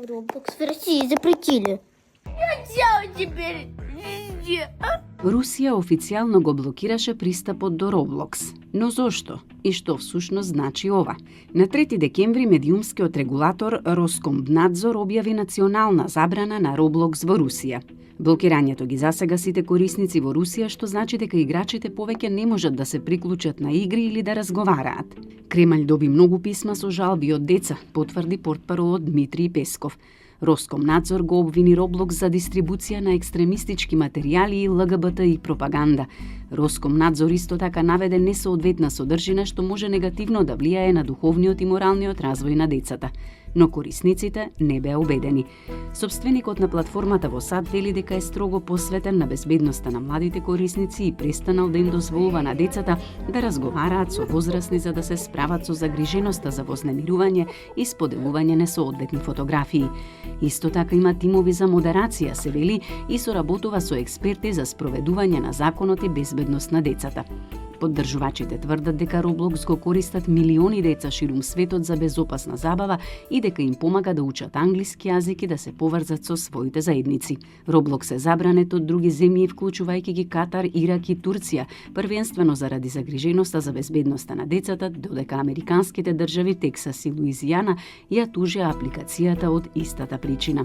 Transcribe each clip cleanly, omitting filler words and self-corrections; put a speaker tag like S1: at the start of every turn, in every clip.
S1: Роблокс в России запретили. Я теперь везде.
S2: Русија официјално го блокираше пристапот до Roblox. Но зошто? И што всушност значи ова? На 3 декември медиумскиот регулатор Роскомнадзор објави национална забрана на Roblox во Русија. Блокирањето ги засега сите корисници во Русија, што значи дека играчите повеќе не можат да се приклучат на игри или да разговараат. Кремљ доби многу писма со жалби од деца, потврди портпаролот Дмитрий Песков. Роскомнадзор го обвини Roblox за дистрибуција на екстремистички материјали и ЛГБТ и пропаганда. Роскомнадзор исто така наведе несоодветна содржина што може негативно да влијае на духовниот и моралниот развој на децата. Но корисниците не беа убедени. Сопственикот на платформата во САД вели дека е строго посветен на безбедноста на младите корисници и престанал да им дозволува на децата да разговараат со возрастни за да се справат со загриженоста за вознемирување и споделување несоодветни фотографии. Исто така има тимови за модерација, се вели, и соработува со експерти за спроведување на законот и безбедност на децата. Поддржувачите тврдат дека Roblox го користат милиони деца ширум светот за безопасна забава и дека им помага да учат англиски јазик и да се поврзат со своите заедници. Roblox е забранет од други земји, вклучувајќи ги Катар, Ирак и Турција, првенствено заради загриженоста за безбедноста на децата, додека американските држави Тексас и Луизијана ја тужеа апликацијата од истата причина.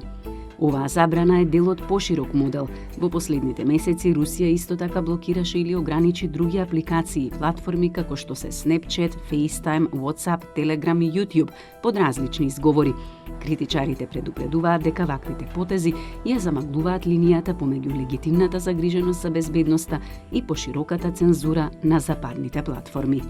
S2: Оваа забрана е дел од поширок модел. Во последните месеци Русија исто така блокираше или ограничи други апликации и платформи како што се Snapchat, FaceTime, WhatsApp, Telegram и YouTube под различни изговори. Критичарите предупредуваат дека ваквите потези ја замаглуваат линијата помеѓу легитимната загриженост за безбедноста и пошироката цензура на западните платформи.